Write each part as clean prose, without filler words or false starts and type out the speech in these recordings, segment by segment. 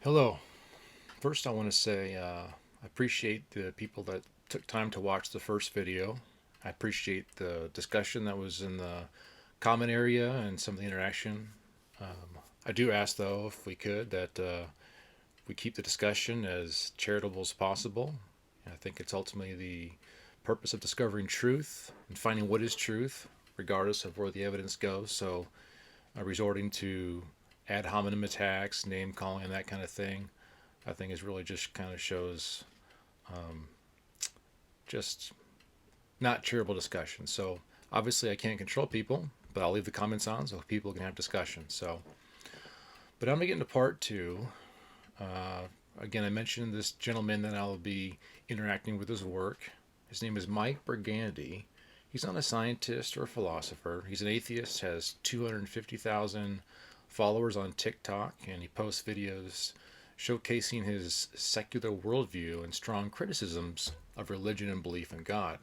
Hello. First, I want to say I appreciate the people that took time to watch the first video. I appreciate the discussion that was in the comment area and some of the interaction. I do ask, though, if we could, that we keep the discussion as charitable as possible. I think it's ultimately the purpose of discovering truth and finding what is truth, regardless of where the evidence goes. So, resorting to ad hominem attacks, name calling, and that kind of thing I think is really just kind of shows just not charitable discussion. So obviously I can't control people, but I'll leave the comments on so people can have discussion. So, but I'm gonna get into part two. Uh, Again, I mentioned this gentleman that I'll be interacting with his work. His name is Mike Burgandy. He's not a scientist or a philosopher. He's an atheist, has 250,000 followers on TikTok, and he posts videos showcasing his secular worldview and strong criticisms of religion and belief in God.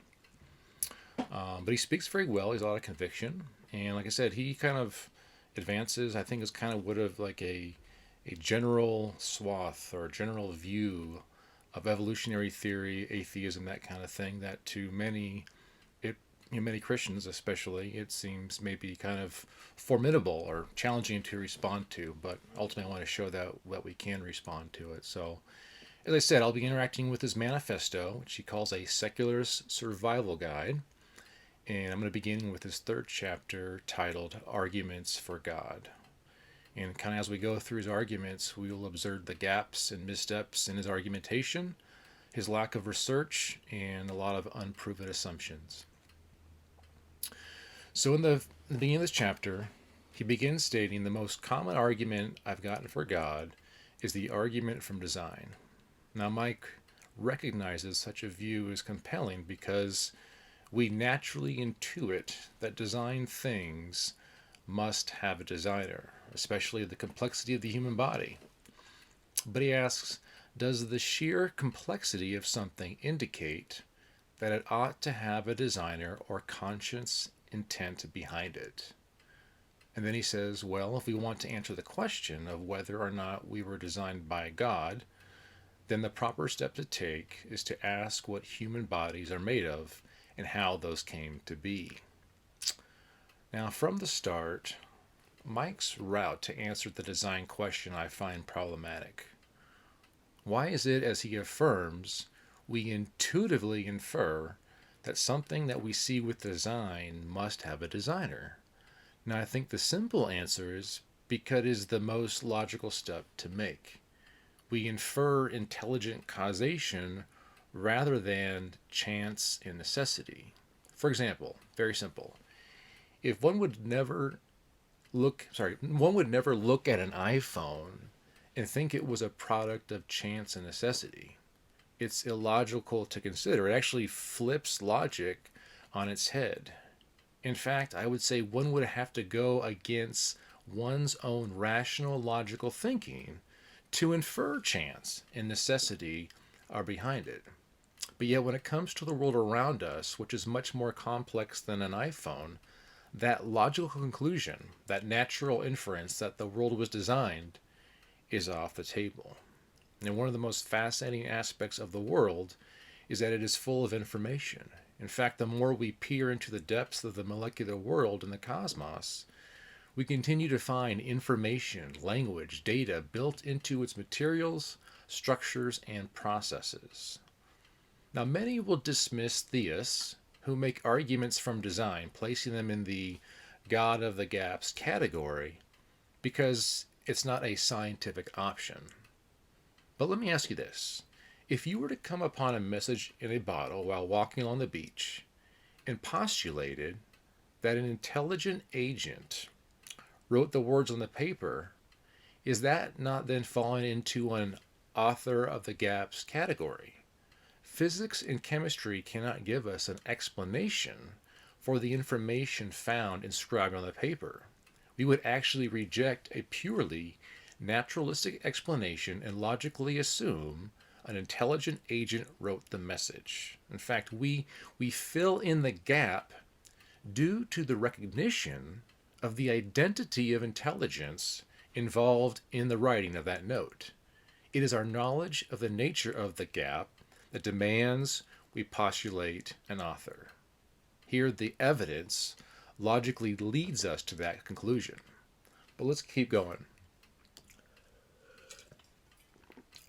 But he speaks very well. He's a lot of conviction, and like I said, he kind of advances. I think is kind of would have like a general swath or a general view of evolutionary theory, atheism, that kind of thing. That to many, it many Christians especially, it seems maybe kind of formidable or challenging to respond to. But ultimately, I want to show that we can respond to it. So, as I said, I'll be interacting with his manifesto, which he calls a secularist survival guide. And I'm going to be beginning with his third chapter titled Arguments for God. And kind of as we go through his arguments, we will observe the gaps and missteps in his argumentation, his lack of research, and a lot of unproven assumptions. So, in the beginning of this chapter, he begins stating the most common argument I've gotten for God is the argument from design. Now, Mike recognizes such a view as compelling because we naturally intuit that design things must have a designer, especially the complexity of the human body. But he asks, does the sheer complexity of something indicate that it ought to have a designer or conscious intent behind it? And then he says, well, if we want to answer the question of whether or not we were designed by God, then the proper step to take is to ask what human bodies are made of and how those came to be. Now, from the start, Mike's route to answer the design question I find problematic. Why is it, as he affirms, we intuitively infer that something that we see with design must have a designer? Now, I think the simple answer is because it is the most logical step to make. We infer intelligent causation rather than chance and necessity. For example, very simple. If one would never look at an iPhone and think it was a product of chance and necessity. It's illogical to consider. It actually flips logic on its head. In fact, I would say one would have to go against one's own rational logical thinking to infer chance and necessity are behind it. But yet, when it comes to the world around us, which is much more complex than an iPhone, that logical conclusion, that natural inference that the world was designed, is off the table. And one of the most fascinating aspects of the world is that it is full of information. In fact, the more we peer into the depths of the molecular world and the cosmos, we continue to find information, language, data built into its materials, structures, and processes. Now, many will dismiss theists who make arguments from design, placing them in the God of the gaps category, because it's not a scientific option. But let me ask you this. If you were to come upon a message in a bottle while walking along the beach and postulated that an intelligent agent wrote the words on the paper, is that not then falling into an author of the gaps category? Physics and chemistry cannot give us an explanation for the information found inscribed on the paper. We would actually reject a purely naturalistic explanation and logically assume an intelligent agent wrote the message. In fact, we fill in the gap due to the recognition of the identity of intelligence involved in the writing of that note. It is our knowledge of the nature of the gap that demands we postulate an author. Here, the evidence logically leads us to that conclusion. But let's keep going.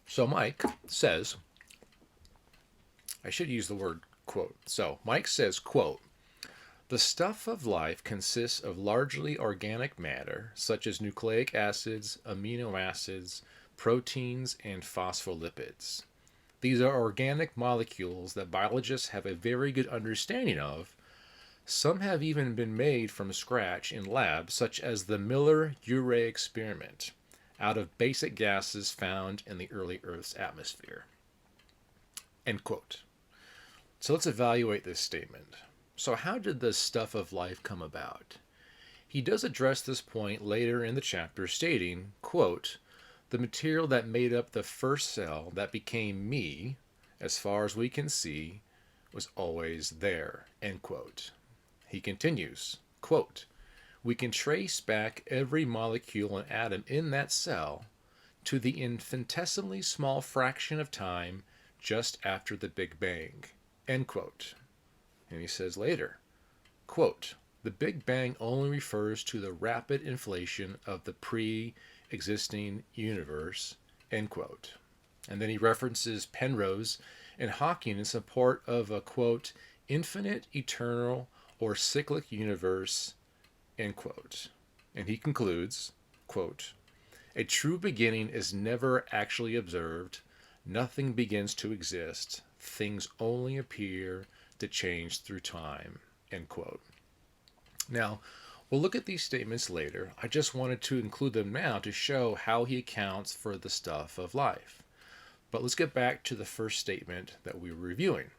So Mike says, I should use the word quote. So Mike says, quote, the stuff of life consists of largely organic matter, such as nucleic acids, amino acids, proteins, and phospholipids. These are organic molecules that biologists have a very good understanding of. Some have even been made from scratch in labs, such as the Miller-Urey experiment, out of basic gases found in the early Earth's atmosphere. End quote. So let's evaluate this statement. So how did the stuff of life come about? He does address this point later in the chapter, stating, quote, the material that made up the first cell that became me, as far as we can see, was always there, end quote. He continues, quote, we can trace back every molecule and atom in that cell to the infinitesimally small fraction of time just after the Big Bang, end quote. And he says later, quote, the Big Bang only refers to the rapid inflation of the pre-existing universe, end quote. And then he references Penrose and Hawking in support of a, quote, infinite, eternal, or cyclic universe, end quote. And he concludes, quote, a true beginning is never actually observed. Nothing begins to exist. Things only appear to change through time, end quote. Now, we'll look at these statements later. I just wanted to include them now to show how he accounts for the stuff of life. But let's get back to the first statement that we were reviewing.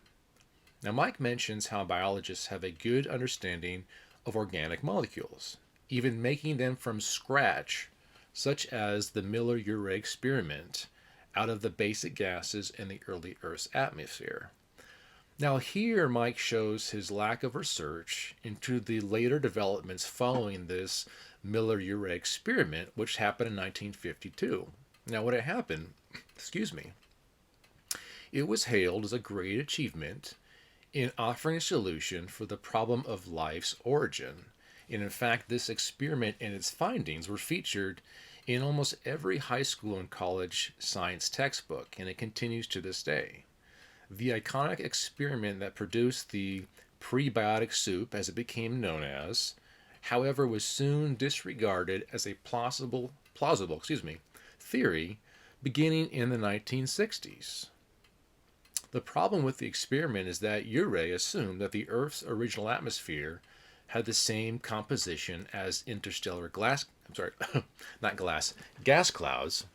Now, Mike mentions how biologists have a good understanding of organic molecules, even making them from scratch, such as the Miller-Urey experiment, out of the basic gases in the early Earth's atmosphere. Now here Mike shows his lack of research into the later developments following this Miller-Urey experiment, which happened in 1952. Now when it happened, it was hailed as a great achievement in offering a solution for the problem of life's origin. And in fact, this experiment and its findings were featured in almost every high school and college science textbook, and it continues to this day. The iconic experiment that produced the prebiotic soup, as it became known as, however, was soon disregarded as a plausible theory beginning in the 1960s. The problem with the experiment is that Urey assumed that the Earth's original atmosphere had the same composition as interstellar gas clouds,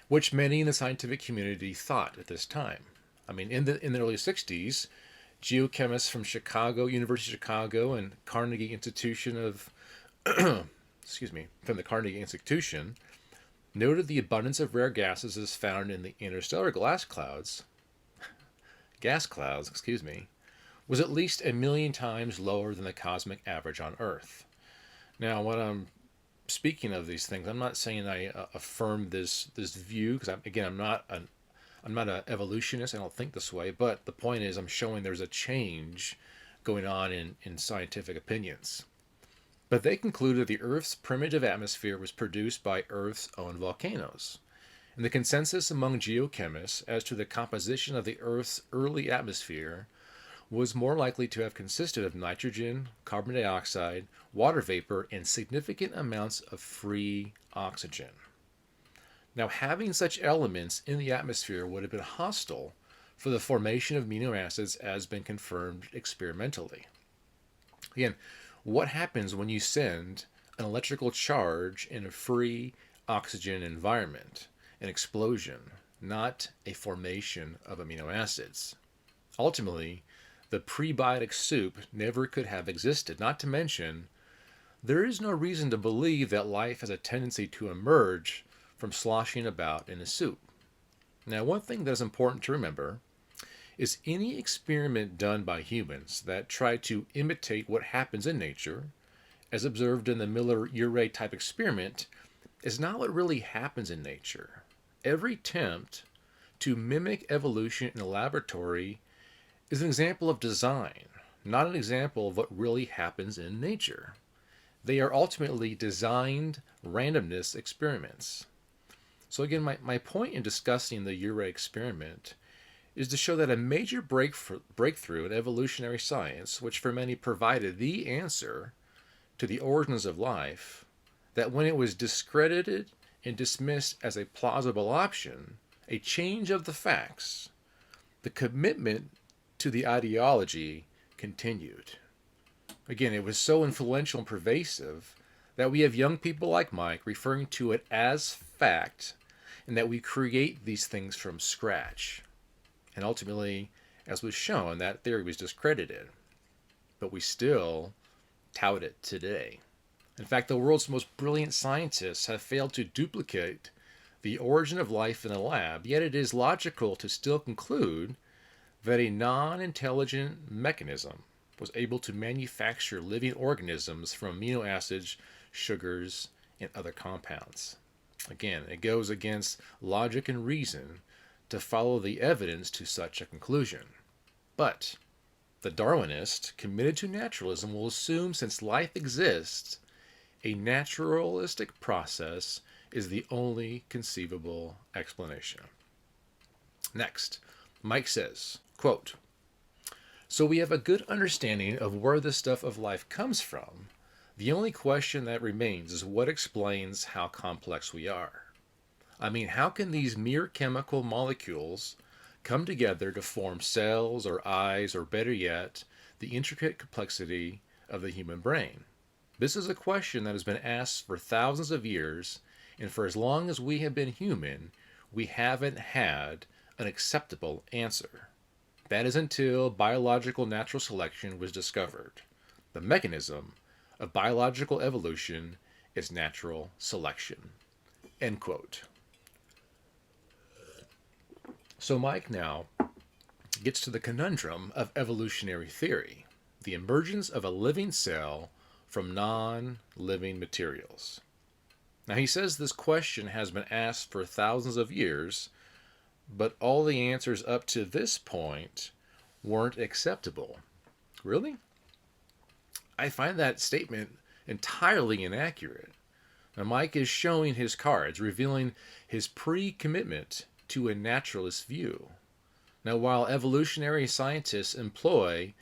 which many in the scientific community thought at this time. I mean, in the early 60s, geochemists from University of Chicago and Carnegie Institution from the Carnegie Institution noted the abundance of rare gases as found in the interstellar gas clouds, was at least 1 million times lower than the cosmic average on Earth. Now, when I'm speaking of these things, I'm not saying I affirm this view, because I'm not an evolutionist. I don't think this way. But the point is, I'm showing there's a change going on in scientific opinions. But they concluded the Earth's primitive atmosphere was produced by Earth's own volcanoes. And the consensus among geochemists as to the composition of the Earth's early atmosphere was more likely to have consisted of nitrogen, carbon dioxide, water vapor, and significant amounts of free oxygen. Now, having such elements in the atmosphere would have been hostile for the formation of amino acids, as been confirmed experimentally. Again, what happens when you send an electrical charge in a free oxygen environment? An explosion, not a formation of amino acids. Ultimately, the prebiotic soup never could have existed. Not to mention, there is no reason to believe that life has a tendency to emerge from sloshing about in a soup. Now, one thing that is important to remember is any experiment done by humans that try to imitate what happens in nature, as observed in the Miller-Urey type experiment, is not what really happens in nature. Every attempt to mimic evolution in a laboratory is an example of design, not an example of what really happens in nature. They are ultimately designed randomness experiments. So, again, my point in discussing the Urey experiment is to show that a major breakthrough in evolutionary science, which for many provided the answer to the origins of life, that when it was discredited and dismissed as a plausible option, a change of the facts, the commitment to the ideology continued. Again, it was so influential and pervasive that we have young people like Mike referring to it as fact, and that we create these things from scratch. And ultimately, as was shown, that theory was discredited. But we still tout it today. In fact, the world's most brilliant scientists have failed to duplicate the origin of life in a lab, yet it is logical to still conclude that a non intelligent mechanism was able to manufacture living organisms from amino acids, sugars, and other compounds. Again, it goes against logic and reason to follow the evidence to such a conclusion. But the Darwinist, committed to naturalism, will assume since life exists, a naturalistic process is the only conceivable explanation. Next, Mike says, quote, "So we have a good understanding of where the stuff of life comes from. The only question that remains is what explains how complex we are. I mean, how can these mere chemical molecules come together to form cells or eyes, or better yet, the intricate complexity of the human brain? This is a question that has been asked for thousands of years, and for as long as we have been human, we haven't had an acceptable answer. That is until biological natural selection was discovered. The mechanism of biological evolution is natural selection." End quote. So Mike now gets to the conundrum of evolutionary theory, the emergence of a living cell from non-living materials. Now he says this question has been asked for thousands of years, but all the answers up to this point weren't acceptable. Really? I find that statement entirely inaccurate. Now Mike is showing his cards, revealing his pre-commitment to a naturalist view. Now, while evolutionary scientists employ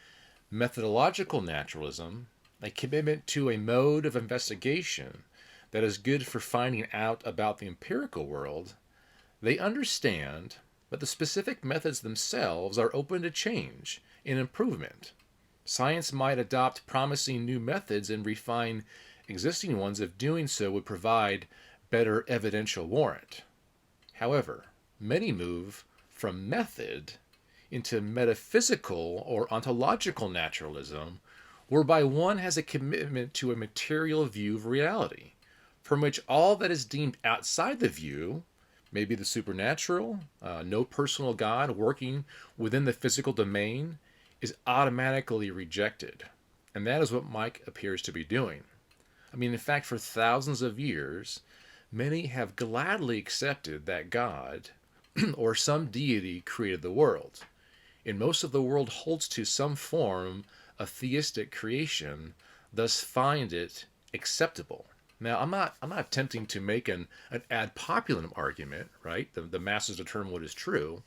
methodological naturalism, a commitment to a mode of investigation that is good for finding out about the empirical world, they understand that the specific methods themselves are open to change and improvement. Science might adopt promising new methods and refine existing ones if doing so would provide better evidential warrant. However, many move from method into metaphysical or ontological naturalism, whereby one has a commitment to a material view of reality, from which all that is deemed outside the view, maybe the supernatural, no personal God working within the physical domain, is automatically rejected. And that is what Mike appears to be doing. I mean, in fact, for thousands of years, many have gladly accepted that God or some deity created the world. And most of the world holds to some form of theistic creation, thus find it acceptable. Now, I'm not attempting to make an ad populum argument, right? The masses determine what is true.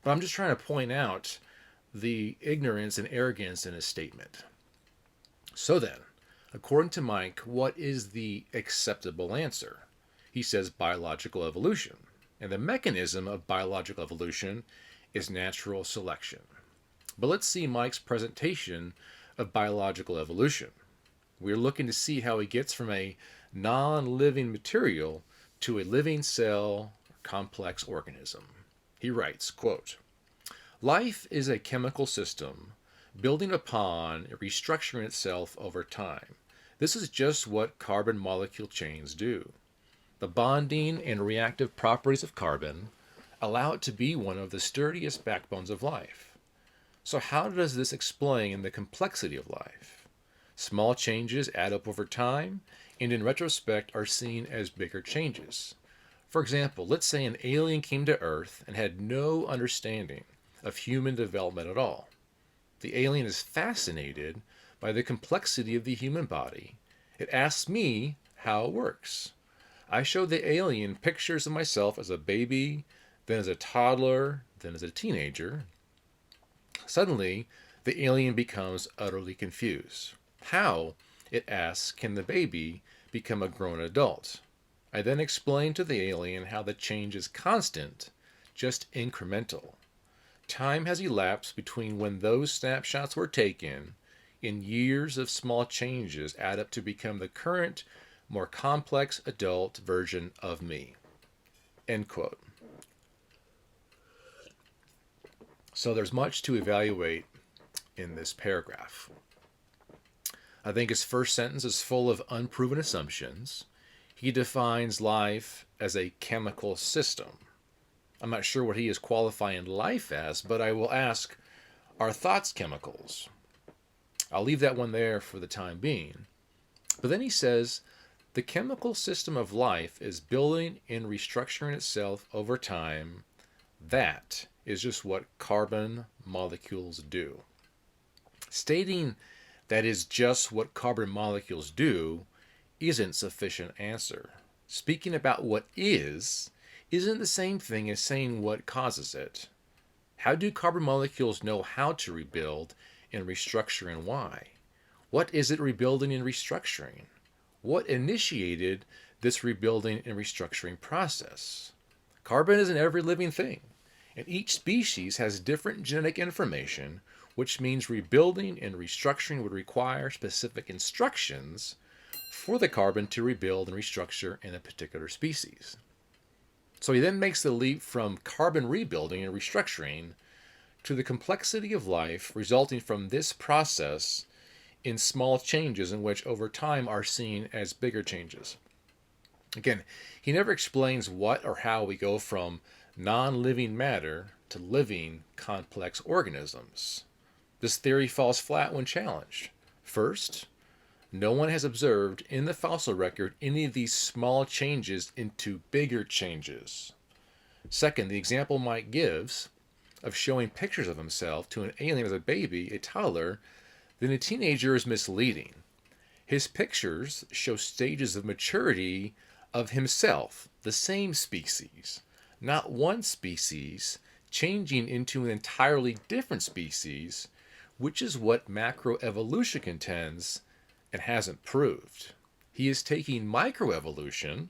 But I'm just trying to point out the ignorance and arrogance in his statement. So then, according to Mike, what is the acceptable answer? He says biological evolution. And the mechanism of biological evolution is natural selection. But let's see Mike's presentation of biological evolution. We're looking to see how he gets from a non-living material to a living cell, complex organism. He writes, quote, "Life is a chemical system building upon and restructuring itself over time. This is just what carbon molecule chains do. The bonding and reactive properties of carbon allow it to be one of the sturdiest backbones of life. So how does this explain the complexity of life? Small changes add up over time, and in retrospect are seen as bigger changes. For example, let's say an alien came to Earth and had no understanding of human development at all. The alien is fascinated by the complexity of the human body. It asks me how it works. I show the alien pictures of myself as a baby, then as a toddler, then as a teenager. Suddenly, the alien becomes utterly confused. How, it asks, can the baby become a grown adult? I then explain to the alien how the change is constant, just incremental. Time has elapsed between when those snapshots were taken, and years of small changes add up to become the current, more complex adult version of me. End quote. So there's much to evaluate in this paragraph. I think his first sentence is full of unproven assumptions. He defines life as a chemical system. I'm not sure what he is qualifying life as, but I will ask, are thoughts chemicals? I'll leave that one there for the time being. But then he says, the chemical system of life is building and restructuring itself over time. That is just what carbon molecules do. Stating that is just what carbon molecules do isn't sufficient answer. Speaking about what is isn't the same thing as saying what causes it. How do carbon molecules know how to rebuild and restructure and why? What is it rebuilding and restructuring? What initiated this rebuilding and restructuring process? Carbon is in every living thing, and each species has different genetic information, which means rebuilding and restructuring would require specific instructions for the carbon to rebuild and restructure in a particular species. So he then makes the leap from carbon rebuilding and restructuring to the complexity of life resulting from this process in small changes in which over time are seen as bigger changes. Again, he never explains what or how we go from non-living matter to living complex organisms. This theory falls flat when challenged. First, no one has observed in the fossil record any of these small changes into bigger changes. Second, the example Mike gives of showing pictures of himself to an alien as a baby, a toddler, then a teenager is misleading. His pictures show stages of maturity of himself, the same species, not one species changing into an entirely different species, which is what macroevolution contends and hasn't proved. He is taking microevolution,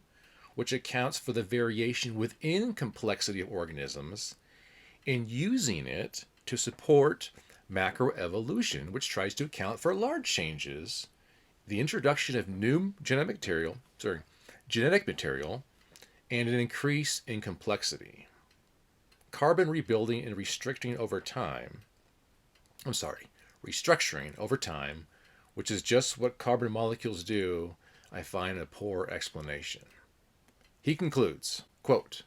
which accounts for the variation within complexity of organisms, and using it to support macroevolution, which tries to account for large changes, the introduction of new genetic material, and an increase in complexity. Carbon rebuilding and restructuring over time, which is just what carbon molecules do, I find a poor explanation. He concludes, quote,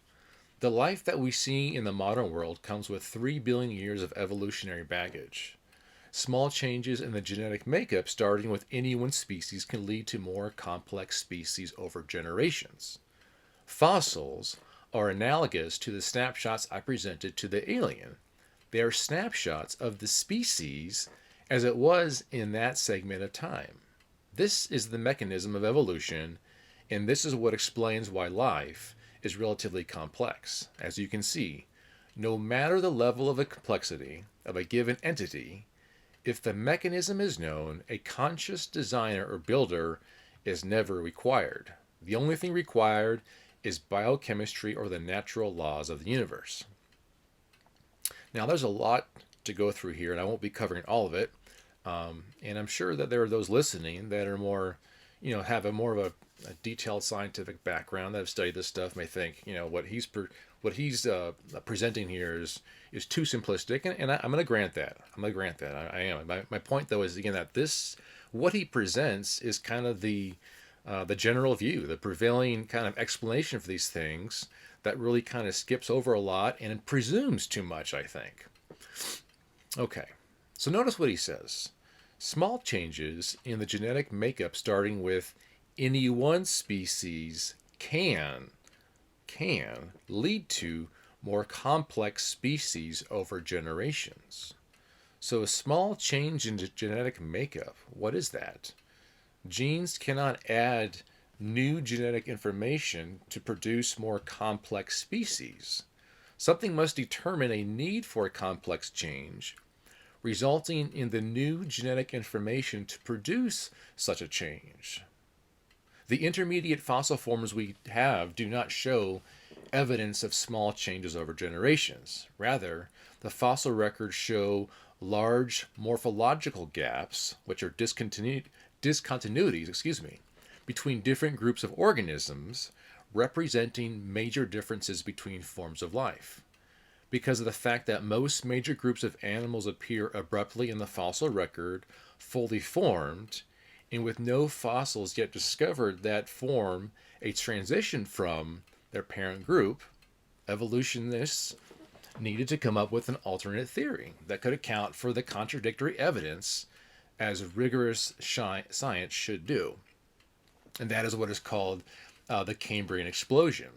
the life that we see in the modern world comes with 3 billion years of evolutionary baggage. Small changes in the genetic makeup starting with any one species can lead to more complex species over generations. Fossils are analogous to the snapshots I presented to the alien. They are snapshots of the species as it was in that segment of time. This is the mechanism of evolution, and this is what explains why life is relatively complex. As you can see, no matter the level of the complexity of a given entity, if the mechanism is known, a conscious designer or builder is never required. The only thing required is biochemistry or the natural laws of the universe. Now, there's a lot to go through here, and I won't be covering all of it. And I'm sure that there are those listening that are more, have a more of a detailed scientific background that have studied this stuff. May think, what he's presenting here is too simplistic, and I'm going to grant that. I am. My point, though, is again that what he presents is kind of the general view, the prevailing kind of explanation for these things that really kind of skips over a lot and presumes too much, I think. Okay, so notice what he says. Small changes in the genetic makeup starting with any one species can can lead to more complex species over generations. So, a small change in genetic makeup, what is that? Genes cannot add new genetic information to produce more complex species. Something must determine a need for a complex change, resulting in the new genetic information to produce such a change. The intermediate fossil forms we have do not show evidence of small changes over generations. Rather, the fossil records show large morphological gaps, which are discontinuities, between different groups of organisms, representing major differences between forms of life. Because of the fact that most major groups of animals appear abruptly in the fossil record, fully formed, and with no fossils yet discovered that form a transition from their parent group, evolutionists needed to come up with an alternate theory that could account for the contradictory evidence as rigorous science should do. And that is what is called the Cambrian explosion.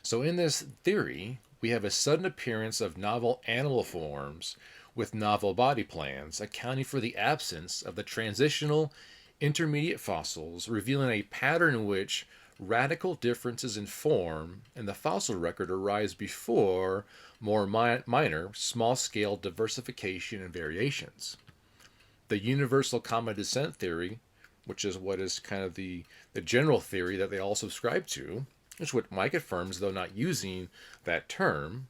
So, in this theory, we have a sudden appearance of novel animal forms with novel body plans, accounting for the absence of the transitional intermediate fossils, revealing a pattern in which radical differences in form in the fossil record arise before more minor, small scale diversification and variations. The universal common descent theory, which is what is kind of the general theory that they all subscribe to, is what Mike affirms, though not using that term.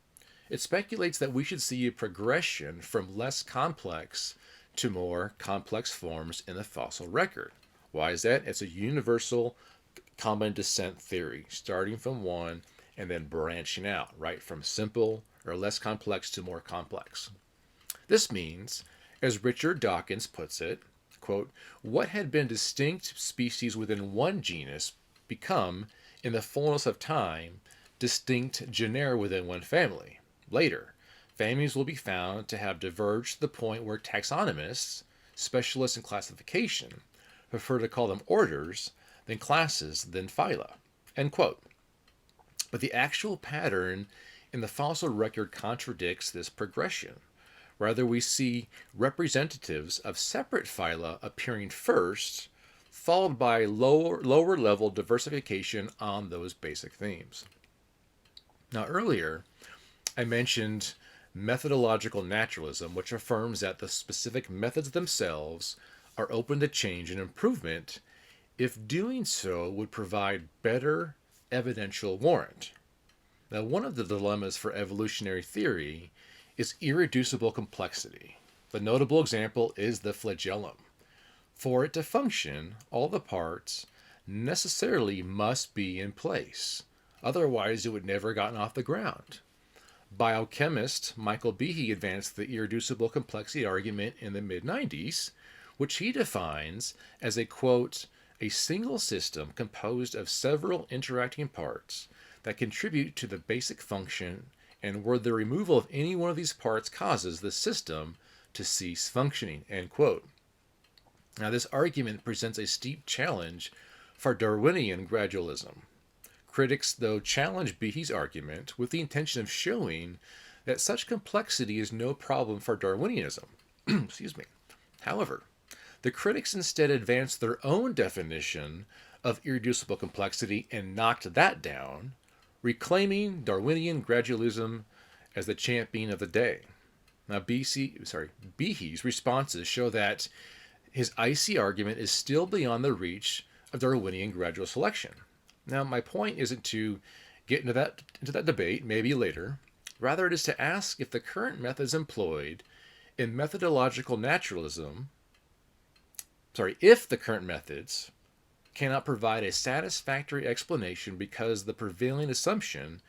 It speculates that we should see a progression from less complex to more complex forms in the fossil record. Why is that? It's a universal common descent theory, starting from one and then branching out, right, from simple or less complex to more complex. This means, as Richard Dawkins puts it, quote, what had been distinct species within one genus become, in the fullness of time, distinct genera within one family. Later, families will be found to have diverged to the point where taxonomists, specialists in classification, prefer to call them orders than classes than phyla. End quote. But the actual pattern in the fossil record contradicts this progression. Rather, we see representatives of separate phyla appearing first, followed by lower level diversification on those basic themes. Now, earlier, I mentioned methodological naturalism, which affirms that the specific methods themselves are open to change and improvement if doing so would provide better evidential warrant. Now, one of the dilemmas for evolutionary theory is irreducible complexity. The notable example is the flagellum. For it to function, all the parts necessarily must be in place. Otherwise, it would never have gotten off the ground. Biochemist Michael Behe advanced the irreducible complexity argument in the mid-90s, which he defines as a, quote, a single system composed of several interacting parts that contribute to the basic function and where the removal of any one of these parts causes the system to cease functioning, end quote. Now, this argument presents a steep challenge for Darwinian gradualism. Critics, though, challenge Behe's argument with the intention of showing that such complexity is no problem for Darwinianism. Excuse me. However, the critics instead advanced their own definition of irreducible complexity and knocked that down, reclaiming Darwinian gradualism as the champion of the day. Now, Behe's responses show that his icy argument is still beyond the reach of Darwinian gradual selection. Now, my point isn't to get into that debate, maybe later. Rather, it is to ask if the current methods employed in methodological naturalism, if the current methods cannot provide a satisfactory explanation because the prevailing assumption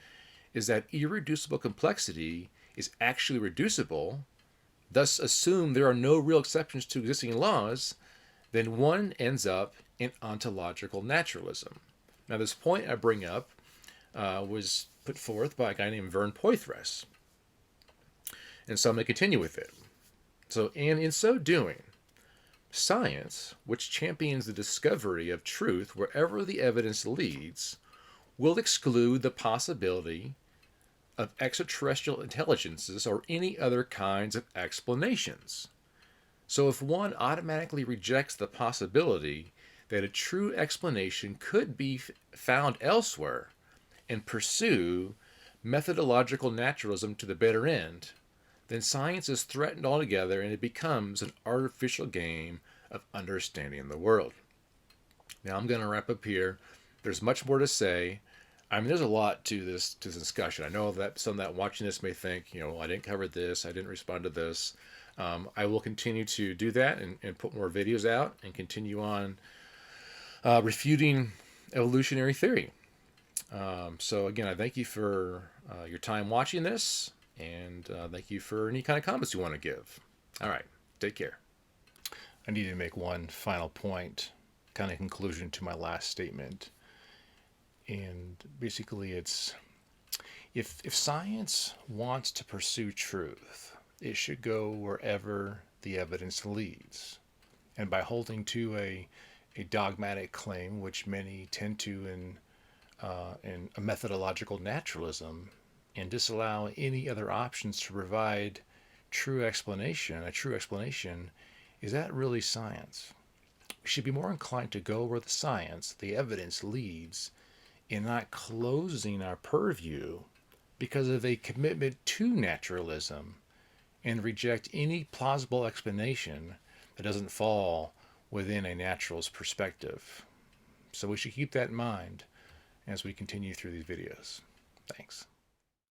is that irreducible complexity is actually reducible, thus assume there are no real exceptions to existing laws, then one ends up in ontological naturalism. Now, this point I bring up was put forth by a guy named Vern Poythress. And so I'm going to continue with it. And in so doing, science, which champions the discovery of truth wherever the evidence leads, will exclude the possibility of extraterrestrial intelligences or any other kinds of explanations. So if one automatically rejects the possibility that a true explanation could be found elsewhere and pursue methodological naturalism to the bitter end, then science is threatened altogether and it becomes an artificial game of understanding the world. Now I'm going to wrap up here. There's much more to say. I mean, there's a lot to this discussion. I know that some that watching this may think, I didn't cover this, I didn't respond to this. I will continue to do that and put more videos out and continue on refuting evolutionary theory. So again, I thank you for your time watching this, and thank you for any kind of comments you want to give. All right, take care. I need to make one final point, kind of conclusion to my last statement. And basically it's, if science wants to pursue truth, it should go wherever the evidence leads. And by holding to a dogmatic claim, which many tend to in a methodological naturalism, and disallow any other options to provide a true explanation, is that really science? We should be more inclined to go where the science, the evidence leads, and not closing our purview because of a commitment to naturalism and reject any plausible explanation that doesn't fall within a naturalist perspective. So we should keep that in mind as we continue through these videos. Thanks.